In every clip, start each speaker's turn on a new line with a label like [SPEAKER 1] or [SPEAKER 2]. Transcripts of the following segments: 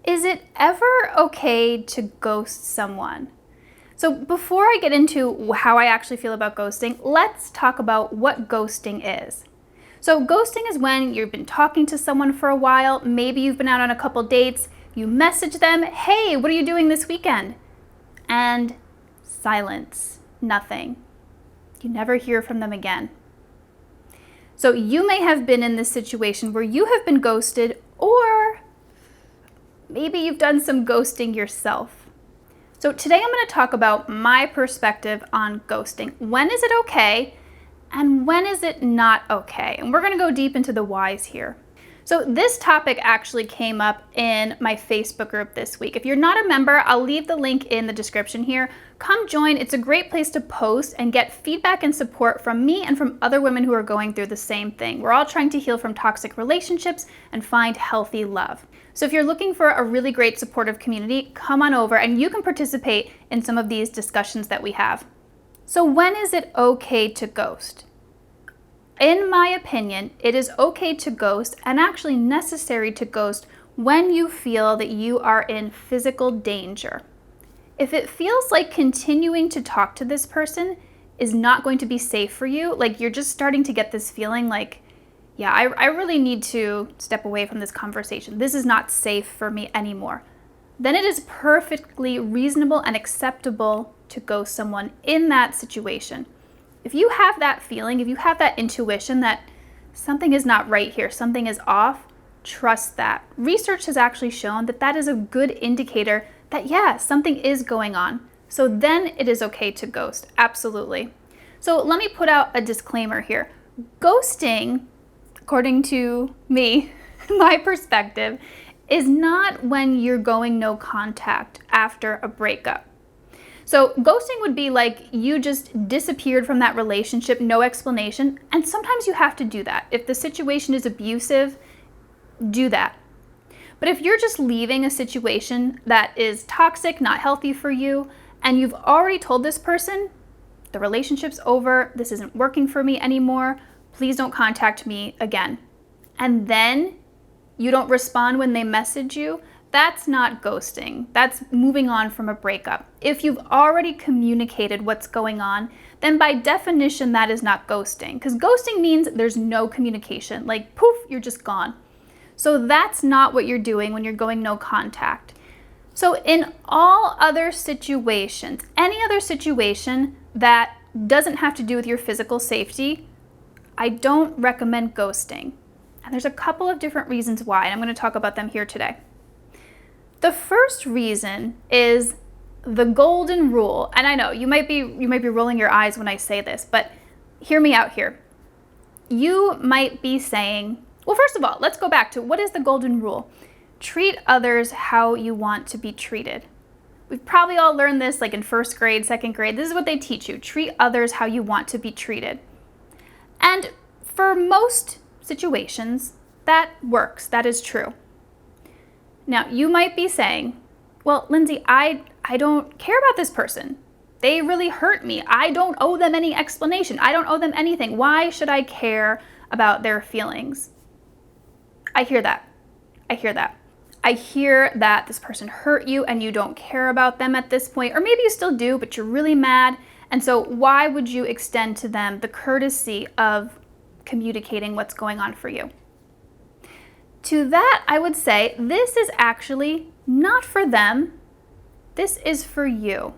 [SPEAKER 1] Is it ever okay to ghost someone? So before I get into how I actually feel about ghosting, let's talk about what ghosting is. So ghosting is when you've been talking to someone for a while, maybe you've been out on a couple dates, you message them, hey, what are you doing this weekend? And silence, nothing. You never hear from them again. So you may have been in this situation where you have been ghosted, or maybe you've done some ghosting yourself. So today I'm going to talk about my perspective on ghosting. When is it okay and when is it not okay? And we're going to go deep into the whys here. So this topic actually came up in my Facebook group this week. If you're not a member, I'll leave the link in the description here. Come join. It's a great place to post and get feedback and support from me and from other women who are going through the same thing. We're all trying to heal from toxic relationships and find healthy love. So if you're looking for a really great supportive community, come on over and you can participate in some of these discussions that we have. So when is it okay to ghost? In my opinion, it is okay to ghost and actually necessary to ghost when you feel that you are in physical danger. If it feels like continuing to talk to this person is not going to be safe for you, like you're just starting to get this feeling like, yeah, I really need to step away from this conversation. This is not safe for me anymore. Then it is perfectly reasonable and acceptable to ghost someone in that situation. If you have that feeling, if you have that intuition that something is not right here, something is off, trust that. Research has actually shown that that is a good indicator that, yeah, something is going on. So then it is okay to ghost, absolutely. So let me put out a disclaimer here. Ghosting, according to me, my perspective, is not when you're going no contact after a breakup. So ghosting would be like you just disappeared from that relationship, no explanation, and sometimes you have to do that. If the situation is abusive, do that. But if you're just leaving a situation that is toxic, not healthy for you, and you've already told this person, the relationship's over, this isn't working for me anymore, please don't contact me again. And then you don't respond when they message you, that's not ghosting. That's moving on from a breakup. If you've already communicated what's going on, then by definition, that is not ghosting. Because ghosting means there's no communication. Like, poof, you're just gone. So that's not what you're doing when you're going no contact. So in all other situations, any other situation that doesn't have to do with your physical safety, I don't recommend ghosting. And there's a couple of different reasons why, and I'm going to talk about them here today. The first reason is the golden rule. And I know you might be rolling your eyes when I say this, but hear me out here. You might be saying, well, first of all, let's go back to what is the golden rule? Treat others how you want to be treated. We've probably all learned this like in first grade, second grade. This is what they teach you. Treat others how you want to be treated. And for most situations, that works. That is true. Now, you might be saying, well, Lindsay, I don't care about this person. They really hurt me. I don't owe them any explanation. I don't owe them anything. Why should I care about their feelings? I hear that. I hear that this person hurt you and you don't care about them at this point, or maybe you still do, but you're really mad. And so why would you extend to them the courtesy of communicating what's going on for you? To that, I would say this is actually not for them. This is for you.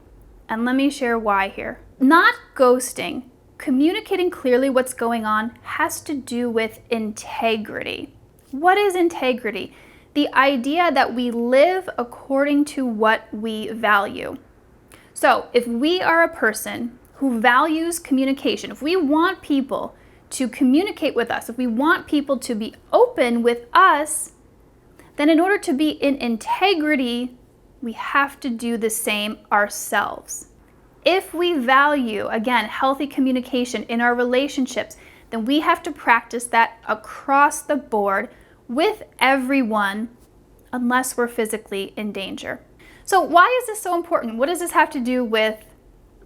[SPEAKER 1] And let me share why here. Not ghosting, communicating clearly what's going on has to do with integrity. What is integrity? The idea that we live according to what we value. So if we are a person who values communication, if we want people to communicate with us, if we want people to be open with us, then in order to be in integrity, we have to do the same ourselves. If we value, again, healthy communication in our relationships, then we have to practice that across the board with everyone, unless we're physically in danger. So why is this so important? What does this have to do with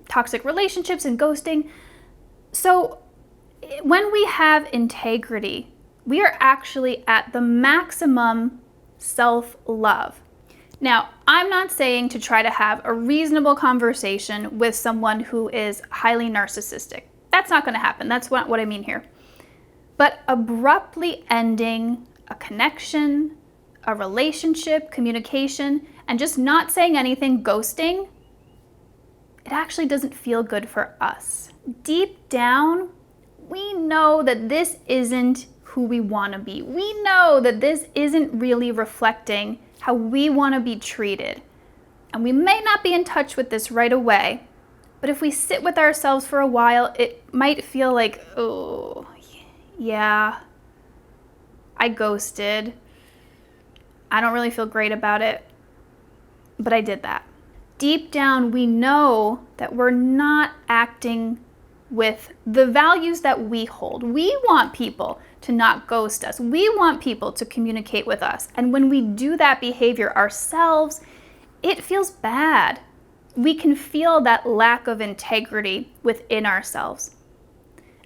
[SPEAKER 1] toxic relationships and ghosting? So when we have integrity, we are actually at the maximum self-love. Now, I'm not saying to try to have a reasonable conversation with someone who is highly narcissistic. That's not going to happen. That's not what I mean here. But abruptly ending a connection, a relationship, communication, and just not saying anything, ghosting, it actually doesn't feel good for us. Deep down, we know that this isn't who we want to be. We know that this isn't really reflecting how we want to be treated. And we may not be in touch with this right away, but if we sit with ourselves for a while, it might feel like, oh, yeah, I ghosted. I don't really feel great about it, but I did that. Deep down, we know that we're not acting with the values that we hold. We want people to not ghost us. We want people to communicate with us. And when we do that behavior ourselves, it feels bad. We can feel that lack of integrity within ourselves.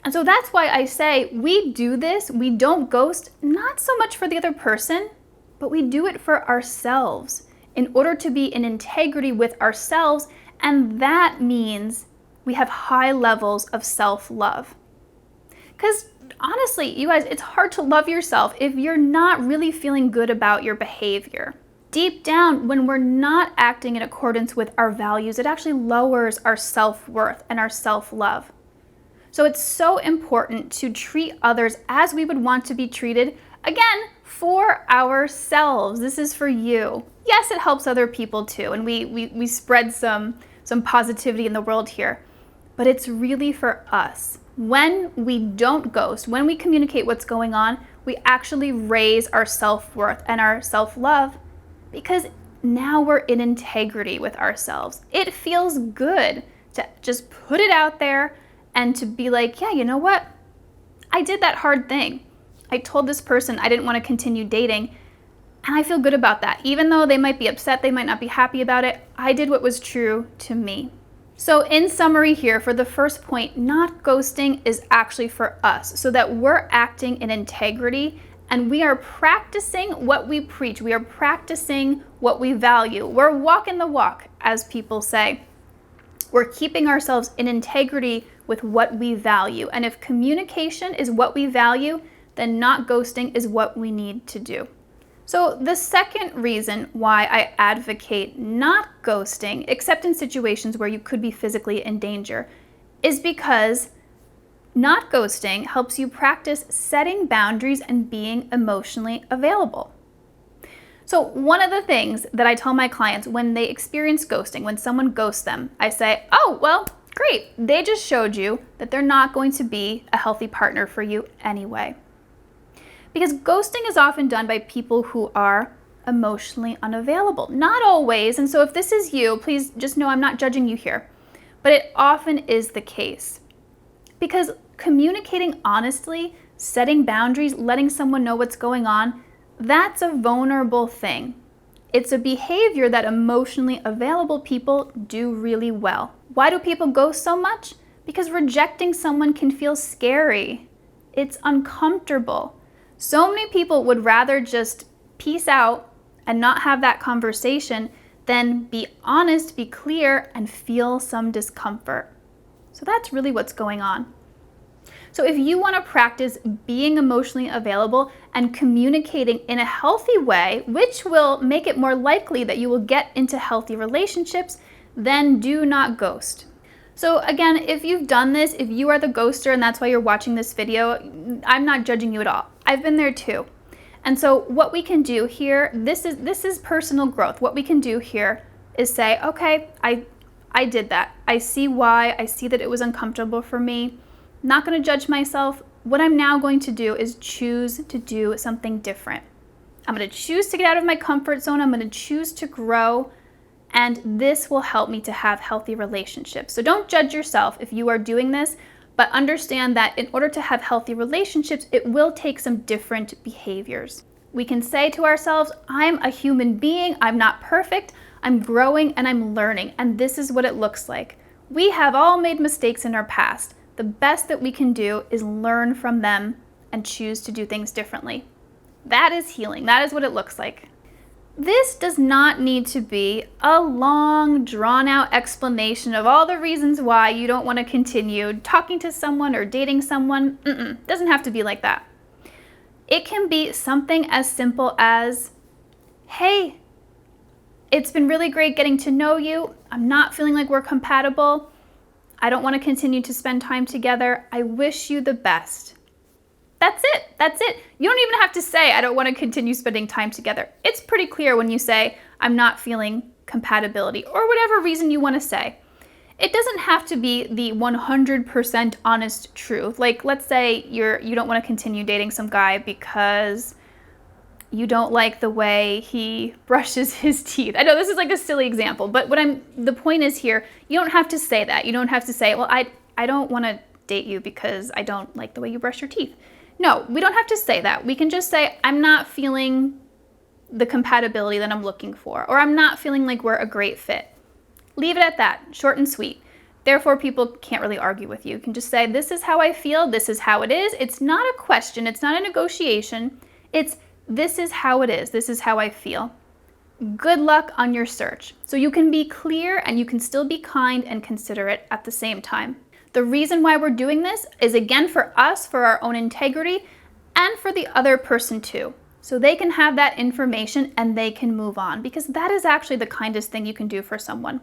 [SPEAKER 1] And so that's why I say we do this, we don't ghost, not so much for the other person, but we do it for ourselves in order to be in integrity with ourselves. And that means we have high levels of self-love. Because honestly, you guys, it's hard to love yourself if you're not really feeling good about your behavior. Deep down, when we're not acting in accordance with our values, it actually lowers our self-worth and our self-love. So it's so important to treat others as we would want to be treated, again, for ourselves. This is for you. Yes, it helps other people too, and we spread some positivity in the world here, but it's really for us. When we don't ghost, when we communicate what's going on, we actually raise our self-worth and our self-love because now we're in integrity with ourselves. It feels good to just put it out there and to be like, yeah, you know what? I did that hard thing. I told this person I didn't want to continue dating, and I feel good about that. Even though they might be upset, they might not be happy about it, I did what was true to me. So in summary here, for the first point, not ghosting is actually for us, so that we're acting in integrity and we are practicing what we preach. We are practicing what we value. We're walking the walk, as people say. We're keeping ourselves in integrity with what we value. And if communication is what we value, then not ghosting is what we need to do. So the second reason why I advocate not ghosting, except in situations where you could be physically in danger, is because not ghosting helps you practice setting boundaries and being emotionally available. So one of the things that I tell my clients when they experience ghosting, when someone ghosts them, I say, oh, well, great. They just showed you that they're not going to be a healthy partner for you anyway. Because ghosting is often done by people who are emotionally unavailable. Not always, and so if this is you, please just know I'm not judging you here. But it often is the case. Because communicating honestly, setting boundaries, letting someone know what's going on, that's a vulnerable thing. It's a behavior that emotionally available people do really well. Why do people ghost so much? Because rejecting someone can feel scary. It's uncomfortable. So many people would rather just peace out and not have that conversation than be honest, be clear, and feel some discomfort. So that's really what's going on. So if you want to practice being emotionally available and communicating in a healthy way, which will make it more likely that you will get into healthy relationships, then do not ghost. So again, if you've done this, if you are the ghoster and that's why you're watching this video, I'm not judging you at all. I've been there too. And so what we can do here, this is personal growth. What we can do here is say, okay, I did that. I see why. I see that it was uncomfortable for me. Not going to judge myself. What I'm now going to do is choose to do something different. I'm going to choose to get out of my comfort zone. I'm going to choose to grow. And this will help me to have healthy relationships. So don't judge yourself if you are doing this, but understand that in order to have healthy relationships, it will take some different behaviors. We can say to ourselves, I'm a human being. I'm not perfect. I'm growing and I'm learning. And this is what it looks like. We have all made mistakes in our past. The best that we can do is learn from them and choose to do things differently. That is healing. That is what it looks like. This does not need to be a long, drawn-out explanation of all the reasons why you don't want to continue talking to someone or dating someone. Doesn't have to be like that. It can be something as simple as, hey, it's been really great getting to know you. I'm not feeling like we're compatible. I don't want to continue to spend time together. I wish you the best. That's it. That's it. You don't even have to say, I don't want to continue spending time together. It's pretty clear when you say, I'm not feeling compatibility, or whatever reason you want to say. It doesn't have to be the 100% honest truth. Like, let's say you don't want to continue dating some guy because you don't like the way he brushes his teeth. I know this is like a silly example, but the point is here, you don't have to say that. You don't have to say, well, I don't want to date you because I don't like the way you brush your teeth. No, we don't have to say that. We can just say, I'm not feeling the compatibility that I'm looking for, or I'm not feeling like we're a great fit. Leave it at that, short and sweet. Therefore, people can't really argue with you. You can just say, this is how I feel, this is how it is. It's not a question, it's not a negotiation. It's, this is how it is, this is how I feel. Good luck on your search. So you can be clear and you can still be kind and considerate at the same time. The reason why we're doing this is, again, for us, for our own integrity, and for the other person too. So they can have that information and they can move on, because that is actually the kindest thing you can do for someone.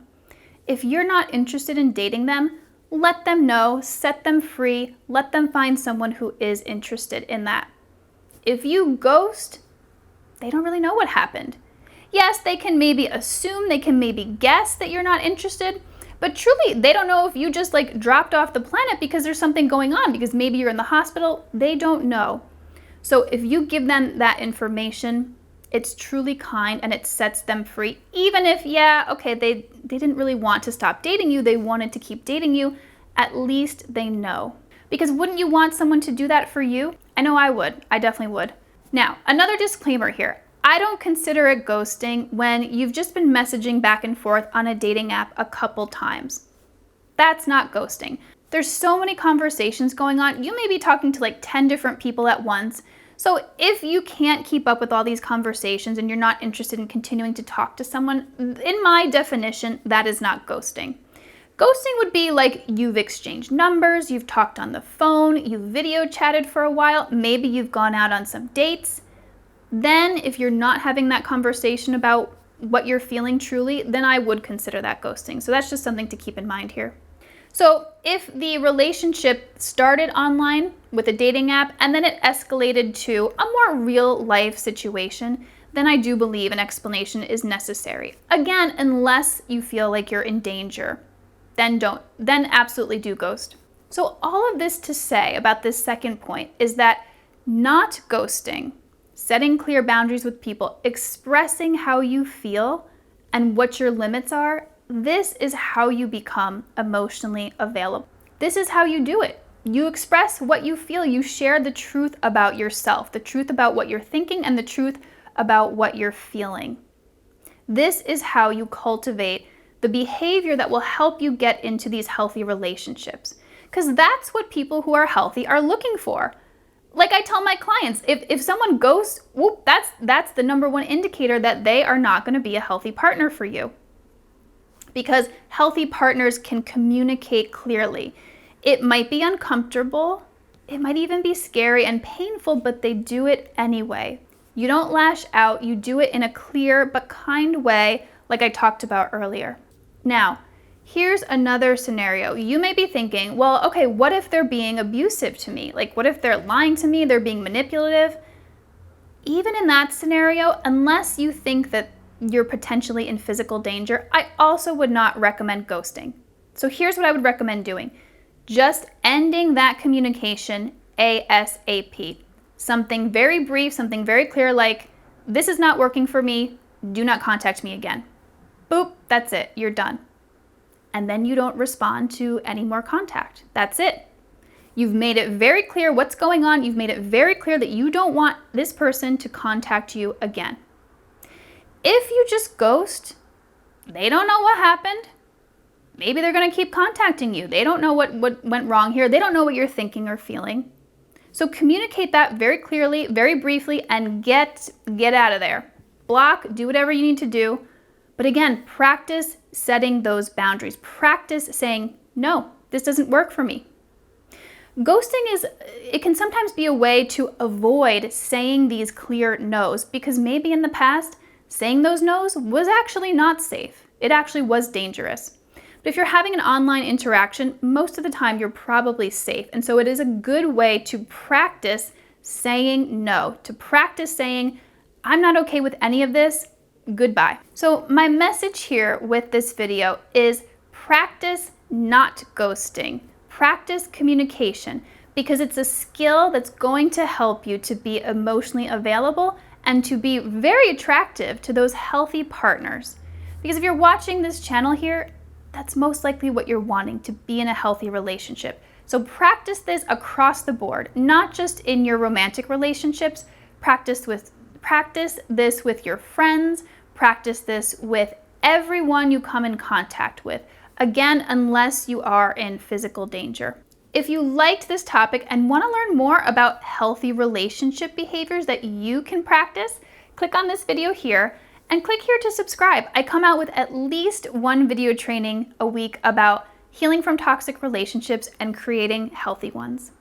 [SPEAKER 1] If you're not interested in dating them, let them know, set them free, let them find someone who is interested in that. If you ghost, they don't really know what happened. Yes, they can maybe assume, they can maybe guess that you're not interested, but truly, they don't know if you just like dropped off the planet because there's something going on, because maybe you're in the hospital. They don't know. So if you give them that information, it's truly kind and it sets them free. Even if, yeah, okay, they didn't really want to stop dating you, they wanted to keep dating you, at least they know. Because wouldn't you want someone to do that for you? I know I would. I definitely would. Now, another disclaimer here. I don't consider it ghosting when you've just been messaging back and forth on a dating app a couple times. That's not ghosting. There's so many conversations going on. You may be talking to like 10 different people at once. So if you can't keep up with all these conversations and you're not interested in continuing to talk to someone, in my definition, that is not ghosting. Ghosting would be like you've exchanged numbers, you've talked on the phone, you've video chatted for a while, maybe you've gone out on some dates. Then if you're not having that conversation about what you're feeling truly, then I would consider that ghosting. So that's just something to keep in mind here. So if the relationship started online with a dating app and then it escalated to a more real life situation, then I do believe an explanation is necessary. Again, unless you feel like you're in danger, then absolutely do ghost. So all of this to say about this second point is that not ghosting, setting clear boundaries with people, expressing how you feel and what your limits are, this is how you become emotionally available. This is how you do it. You express what you feel. You share the truth about yourself, the truth about what you're thinking, and the truth about what you're feeling. This is how you cultivate the behavior that will help you get into these healthy relationships. Because that's what people who are healthy are looking for. Like I tell my clients, if someone ghosts, whoop, that's the number one indicator that they are not going to be a healthy partner for you. Because healthy partners can communicate clearly. It might be uncomfortable, it might even be scary and painful, but they do it anyway. You don't lash out, you do it in a clear but kind way, like I talked about earlier. Now, here's another scenario. You may be thinking, well, okay, what if they're being abusive to me? Like, what if they're lying to me, they're being manipulative? Even in that scenario, unless you think that you're potentially in physical danger, I also would not recommend ghosting. So here's what I would recommend doing. Just ending that communication ASAP. Something very brief, something very clear, like, this is not working for me, do not contact me again. Boop, that's it, you're done. And then you don't respond to any more contact. That's it. You've made it very clear what's going on. You've made it very clear that you don't want this person to contact you again. If you just ghost, they don't know what happened. Maybe they're going to keep contacting you. They don't know what went wrong here. They don't know what you're thinking or feeling. So communicate that very clearly, very briefly, and get out of there. block, do whatever you need to do. But again, practice setting those boundaries. Practice saying, no, this doesn't work for me. Ghosting it can sometimes be a way to avoid saying these clear no's, because maybe in the past, saying those no's was actually not safe. It actually was dangerous. But if you're having an online interaction, most of the time you're probably safe. And so it is a good way to practice saying no, to practice saying, I'm not okay with any of this, goodbye. So my message here with this video is practice not ghosting. Practice communication, because it's a skill that's going to help you to be emotionally available and to be very attractive to those healthy partners. Because if you're watching this channel here, that's most likely what you're wanting, to be in a healthy relationship. So practice this across the board, not just in your romantic relationships. Practice this with your friends. Practice this with everyone you come in contact with. Again, unless you are in physical danger. If you liked this topic and want to learn more about healthy relationship behaviors that you can practice, click on this video here and click here to subscribe. I come out with at least one video training a week about healing from toxic relationships and creating healthy ones.